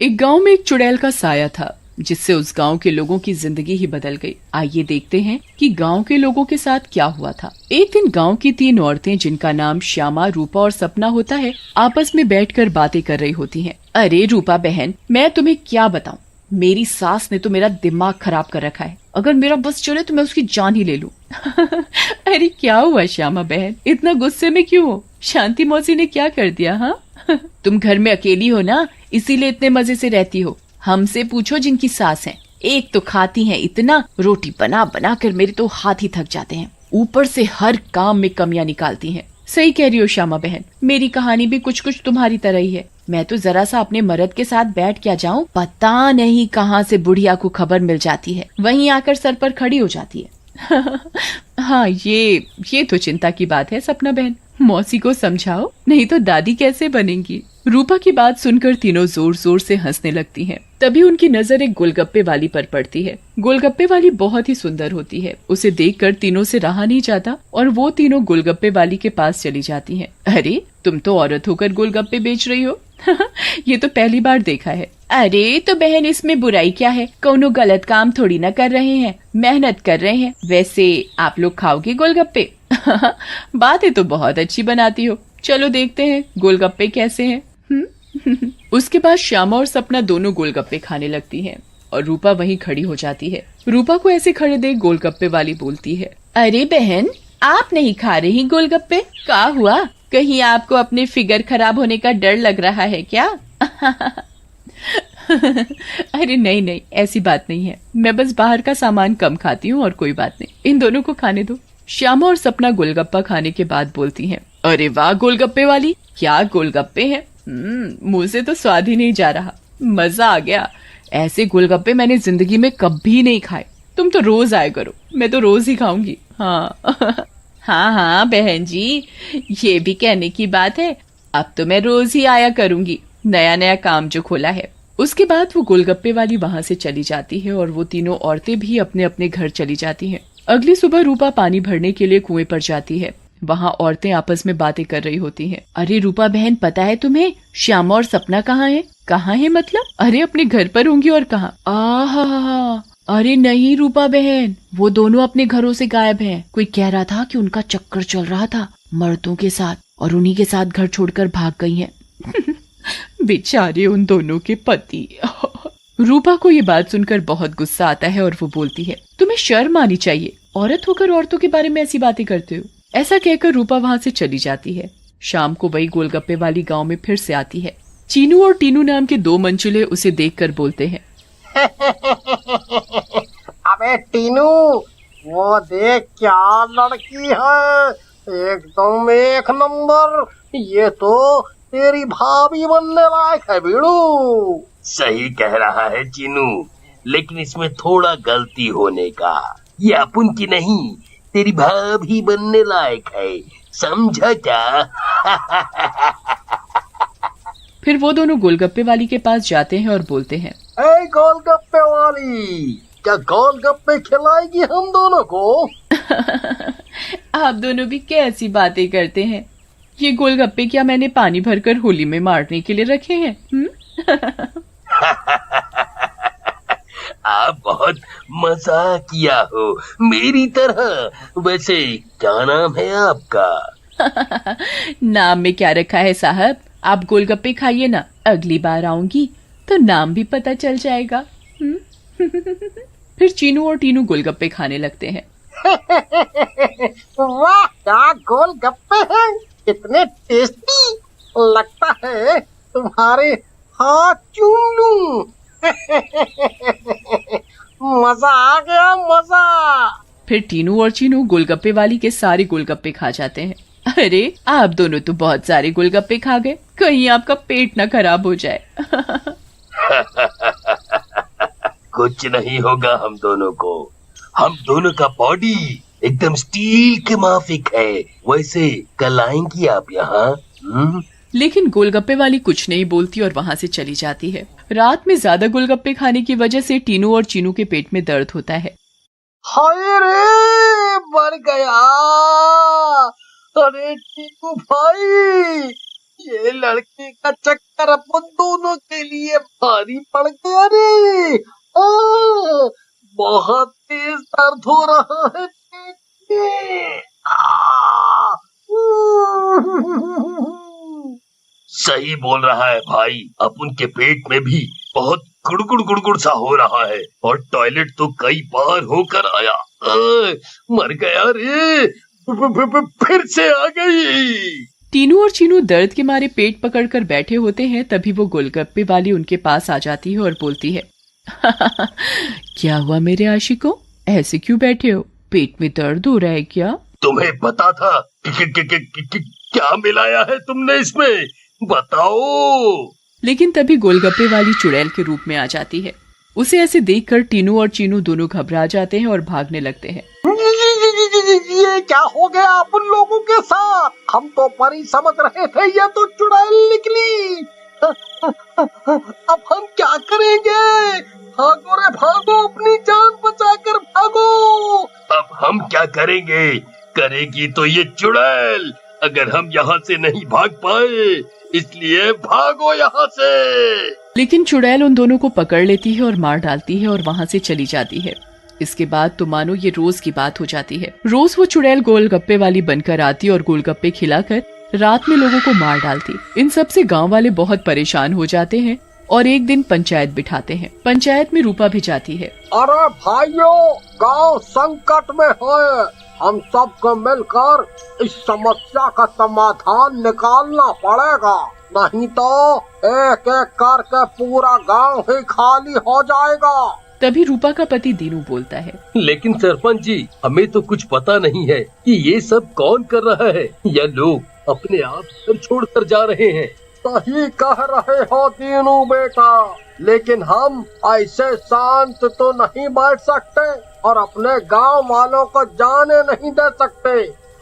एक गांव में एक चुड़ैल का साया था जिससे उस गांव के लोगों की जिंदगी ही बदल गई। आइए देखते हैं कि गांव के लोगों के साथ क्या हुआ था। एक दिन गांव की 3 औरतें, जिनका नाम श्यामा, रूपा और सपना होता है, आपस में बैठकर बातें कर रही होती हैं। अरे रूपा बहन, मैं तुम्हें क्या बताऊं, मेरी सास ने तो मेरा दिमाग खराब कर रखा है। अगर मेरा बस चले तो मैं उसकी जान ही ले लूं। अरे क्या हुआ श्यामा बहन, इतना गुस्से में क्यों हो? शांति मौसी ने क्या कर दिया? हाँ तुम घर में अकेली हो ना, इसीलिए इतने मजे से रहती हो। हमसे पूछो जिनकी सास है, एक तो खाती हैं इतना, रोटी बना बना कर मेरे तो हाथ ही थक जाते हैं, ऊपर से हर काम में कमियां निकालती हैं। सही कह रही हो श्यामा बहन, मेरी कहानी भी कुछ कुछ तुम्हारी तरह ही है। मैं तो जरा सा अपने मर्द के साथ बैठ क्या जाऊं, पता नहीं कहां से बुढ़िया को खबर मिल जाती है, वहीं आकर सर पर खड़ी हो जाती है। हाँ ये तो चिंता की बात है सपना बहन, मौसी को समझाओ, नहीं तो दादी कैसे बनेंगी। रूपा की बात सुनकर तीनों जोर जोर से हंसने लगती हैं। तभी उनकी नजर एक गोलगप्पे वाली पर पड़ती है। गोलगप्पे वाली बहुत ही सुंदर होती है, उसे देखकर तीनों से रहा नहीं जाता और वो तीनों गोलगप्पे वाली के पास चली जाती हैं। अरे तुम तो औरत होकर गोलगप्पे बेच रही हो। ये तो पहली बार देखा है। अरे तो बहन, इसमें बुराई क्या है, कौनो गलत काम थोड़ी ना कर रहे हैं, मेहनत कर रहे हैं। वैसे आप लोग खाओगे गोलगप्पे? बातें तो बहुत अच्छी बनाती हो, चलो देखते हैं गोलगप्पे कैसे हैं। उसके बाद श्यामा और सपना दोनों गोलगप्पे खाने लगती हैं और रूपा वहीं खड़ी हो जाती है। रूपा को ऐसे खड़े देख गोलगप्पे वाली बोलती है, अरे बहन, आप नहीं खा रही गोलगप्पे? क्या हुआ, कहीं आपको अपने फिगर खराब होने का डर लग रहा है क्या? अरे नहीं नहीं, ऐसी बात नहीं है, मैं बस बाहर का सामान कम खाती हूँ और कोई बात नहीं, इन दोनों को खाने दो। श्यामा और सपना गोलगप्पा खाने के बाद बोलती हैं, अरे वाह गोलगप्पे वाली, क्या गोलगप्पे हैं, मुंह से तो स्वाद ही नहीं जा रहा, मजा आ गया। ऐसे गोलगप्पे मैंने जिंदगी में कभी नहीं खाए, तुम तो रोज आया करो, मैं तो रोज ही खाऊंगी। हाँ हाँ हाँ बहन जी, ये भी कहने की बात है, अब तो मैं रोज ही आया करूंगी, नया नया काम जो खोला है। उसके बाद वो गोलगप्पे वाली वहां से चली जाती है और वो तीनों औरतें भी अपने अपने घर चली जाती हैं। अगली सुबह रूपा पानी भरने के लिए कुएं पर जाती है। वहाँ औरतें आपस में बातें कर रही होती हैं। अरे रूपा बहन, पता है तुम्हें श्यामा और सपना कहाँ है? कहाँ है मतलब? अरे अपने घर पर होंगी और कहाँ? आहा, अरे नहीं रूपा बहन, वो दोनों अपने घरों से गायब हैं। कोई कह रहा था कि उनका चक्कर चल रहा था मर्दों के साथ और उन्हीं के साथ घर छोड़कर भाग गई हैं। बेचारे उन दोनों के पति। रूपा को ये बात सुनकर बहुत गुस्सा आता है और वो बोलती है, तुम्हें शर्म आनी चाहिए, औरत होकर औरतों के बारे में ऐसी बातें करते हो। ऐसा कहकर रूपा वहाँ से चली जाती है। शाम को वही गोलगप्पे वाली गांव में फिर से आती है। चीनू और टीनू नाम के 2 मंचुले उसे देखकर बोलते हैं, अबे टीनू, वो देख क्या लड़की है, एकदम एक नंबर, ये तो तेरी भाभी बनने लायक है बीड़ू। सही कह रहा है चीनू, लेकिन इसमें थोड़ा गलती होने का, ये अपन की नहीं, तेरी भाभी बनने लायक है, समझा क्या? फिर वो दोनों गोलगप्पे वाली के पास जाते हैं और बोलते हैं, ए गोलगप्पे वाली, क्या गोलगप्पे खिलाएगी हम दोनों को? आप दोनों भी कैसी बातें करते हैं, ये गोलगप्पे क्या मैंने पानी भरकर होली में मारने के लिए रखे हैं? आप बहुत मजाक किया हो मेरी तरह। वैसे क्या नाम है आपका? नाम में क्या रखा है साहब, आप गोलगप्पे खाइए ना, अगली बार आऊंगी तो नाम भी पता चल जाएगा। फिर चीनू और टीनू गोलगप्पे खाने लगते हैं। वाह, क्या गोलगप्पे हैं, इतने टेस्टी, लगता है तुम्हारे हाथ चूम लूं। मजा आ गया, मजा। फिर टीनू और चीनू गोलगप्पे वाली के सारे गोलगप्पे खा जाते हैं। अरे आप दोनों तो बहुत सारे गोलगप्पे खा गए, कहीं आपका पेट ना खराब हो जाए। कुछ नहीं होगा हम दोनों को, हम दोनों का बॉडी एकदम स्टील के माफिक है। वैसे कल आएंगी आप यहाँ? लेकिन गोलगप्पे वाली कुछ नहीं बोलती और वहाँ से चली जाती है। रात में ज्यादा गोलगप्पे खाने की वजह से टीनू और चीनू के पेट में दर्द होता है। हाय रे, मर गया। अरे टीनू भाई, ये लड़के का चक्कर अपन दोनों के लिए भारी पड़ गया रे। बहुत तेज दर्द हो रहा है पेट में। सही बोल रहा है भाई, अपन के पेट में भी बहुत गुड़गुड़ गुड़गुड़ सा हो रहा है और टॉयलेट तो कई बार होकर आया। मर गया रे, फिर से आ गई। टीनू और चीनू दर्द के मारे पेट पकड़कर बैठे होते हैं। तभी वो गोलगप्पे वाली उनके पास आ जाती है और बोलती है, क्या हुआ मेरे आशिकों, ऐसे क्यों बैठे हो, पेट में दर्द हो रहा है क्या? तुम्हें पता था कि क्या मिलाया है तुमने इसमें, बताओ। लेकिन तभी गोलगप्पे वाली चुड़ैल के रूप में आ जाती है। उसे ऐसे देखकर टीनू और चीनू दोनों घबरा जाते हैं और भागने लगते हैं। ये क्या हो गया अपन लोगों के साथ? हम तो परी समझ रहे थे, ये तो चुड़ैल निकली। अब हम क्या करेंगे? भागो रे भागो, अपनी जान बचाकर भागो। अब हम क्या करेंगे? करेगी तो ये चुड़ैल, अगर हम यहाँ से नहीं भाग पाए, इसलिए भागो यहाँ से। लेकिन चुड़ैल उन दोनों को पकड़ लेती है और मार डालती है और वहाँ से चली जाती है। इसके बाद तो मानो ये रोज की बात हो जाती है। रोज वो चुड़ैल गोलगप्पे वाली बनकर आती और गोलगप्पे खिलाकर रात में लोगों को मार डालती। इन सब से गांव वाले बहुत परेशान हो जाते हैं और एक दिन पंचायत बिठाते हैं। पंचायत में रूपा भी जाती है। अरे भाइयों, गांव संकट में है, हम सबको मिलकर इस समस्या का समाधान निकालना पड़ेगा, नहीं तो एक एक करके पूरा गांव ही खाली हो जाएगा। तभी रूपा का पति दीनू बोलता है, लेकिन सरपंच जी, हमें तो कुछ पता नहीं है कि ये सब कौन कर रहा है, या लोग अपने आप घर छोड़कर जा रहे हैं। सही कह रहे हो दीनू बेटा, लेकिन हम ऐसे शांत तो नहीं बैठ सकते और अपने गांव वालों को जाने नहीं दे सकते।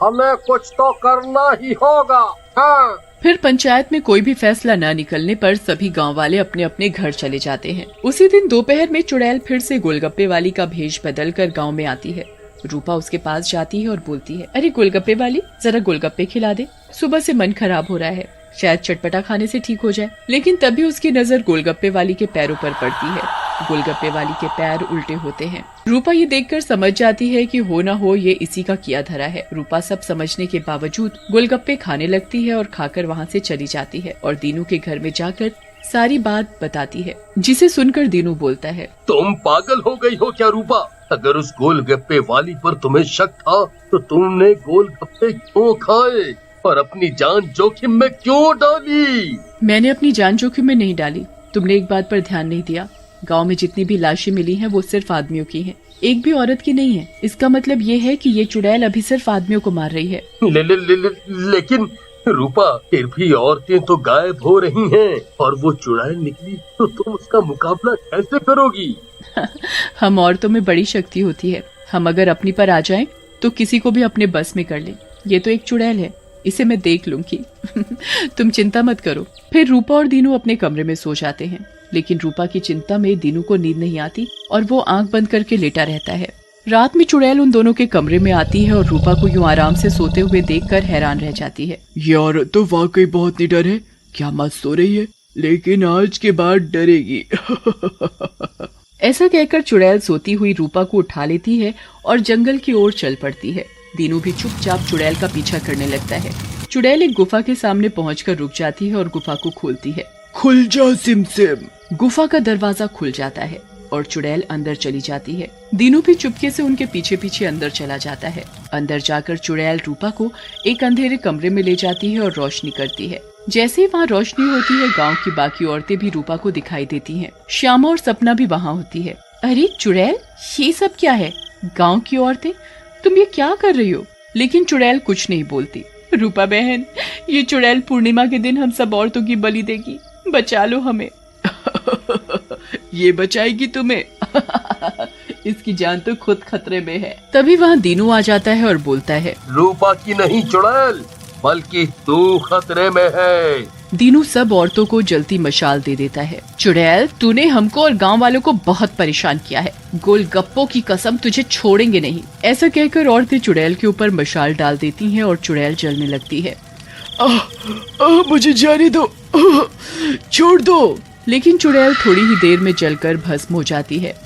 हमें कुछ तो करना ही होगा। हाँ। फिर पंचायत में कोई भी फैसला न निकलने पर सभी गांव वाले अपने अपने घर चले जाते हैं। उसी दिन दोपहर में चुड़ैल फिर से गोलगप्पे वाली का भेष बदल कर गाँव में आती है। रूपा उसके पास जाती है और बोलती है, अरे गोलगप्पे वाली, जरा गोलगप्पे खिला दे, सुबह से मन खराब हो रहा है, शायद चटपटा खाने से ठीक हो जाए। लेकिन तभी उसकी नजर गोलगप्पे वाली के पैरों पर पड़ती है। गोलगप्पे वाली के पैर उल्टे होते हैं। रूपा ये देखकर समझ जाती है कि हो न हो ये इसी का किया धरा है। रूपा सब समझने के बावजूद गोलगप्पे खाने लगती है और खाकर वहाँ से चली जाती है और दीनू के घर में जाकर सारी बात बताती है, जिसे सुनकर दीनू बोलता है, तुम पागल हो गई हो क्या रूपा? अगर उस गोलगप्पे वाली पर तुम्हें शक था तो तुमने गोलगप्पे क्यों खाए और अपनी जान जोखिम में क्यों डाली? मैंने अपनी जान जोखिम में नहीं डाली, तुमने एक बात पर ध्यान नहीं दिया। गांव में जितनी भी लाशें मिली हैं वो सिर्फ आदमियों की हैं, एक भी औरत की नहीं है। इसका मतलब ये है कि ये चुड़ैल अभी सिर्फ आदमियों को मार रही है। लेकिन रूपा, फिर भी औरतें तो गायब हो रही हैं और वो चुड़ैल निकली तो तुम उसका मुकाबला कैसे करोगी? हम औरतों में बड़ी शक्ति होती है, हम अगर अपनी पर आ जाएं तो किसी को भी अपने बस में कर लें। ये तो एक चुड़ैल है, इसे मैं देख लूंगी। तुम चिंता मत करो। फिर रूपा और दीनू अपने कमरे में सो जाते हैं। लेकिन रूपा की चिंता में दीनू को नींद नहीं आती और वो आंख बंद करके लेटा रहता है। रात में चुड़ैल उन दोनों के कमरे में आती है और रूपा को यूं आराम से सोते हुए देखकर हैरान रह जाती है। ये औरत तो वाकई बहुत निडर है, क्या मत सो रही है, लेकिन आज के बाद डरेगी। ऐसा कहकर चुड़ैल सोती हुई रूपा को उठा लेती है और जंगल की ओर चल पड़ती है। दीनू भी चुपचाप चुड़ैल का पीछा करने लगता है। चुड़ैल एक गुफा के सामने पहुंचकर रुक जाती है और गुफा को खोलती है। खुल जा सिमसिम। गुफा का दरवाजा खुल जाता है और चुड़ैल अंदर चली जाती है। दीनू भी चुपके से उनके पीछे पीछे अंदर चला जाता है। अंदर जाकर चुड़ैल रूपा को एक अंधेरे कमरे में ले जाती है और रोशनी करती है। जैसे ही वहाँ रोशनी होती है, गांव की बाकी औरतें भी रूपा को दिखाई देती हैं। श्यामा और सपना भी वहाँ होती है। अरे चुड़ैल, ये सब क्या है? गाँव की औरतें, तुम ये क्या कर रही हो? लेकिन चुड़ैल कुछ नहीं बोलती। रूपा बहन, ये चुड़ैल पूर्णिमा के दिन हम सब औरतों की बलि देगी, बचा लो हमें। ये बचाएगी तुम्हें। इसकी जान तो खुद खतरे में है। तभी वहाँ दीनू आ जाता है और बोलता है, रूपा की नहीं चुड़ैल, बल्कि तू खतरे में है। दीनू सब औरतों को जलती मशाल दे देता है। चुड़ैल, तूने हमको और गांव वालों को बहुत परेशान किया है, गोलगप्पों की कसम, तुझे छोड़ेंगे नहीं। ऐसा कहकर औरतें चुड़ैल के ऊपर मशाल डाल देती हैं और चुड़ैल जलने लगती है। मुझे जाने दो, छोड़ दो। लेकिन चुड़ैल थोड़ी ही देर में जलकर भस्म हो जाती है।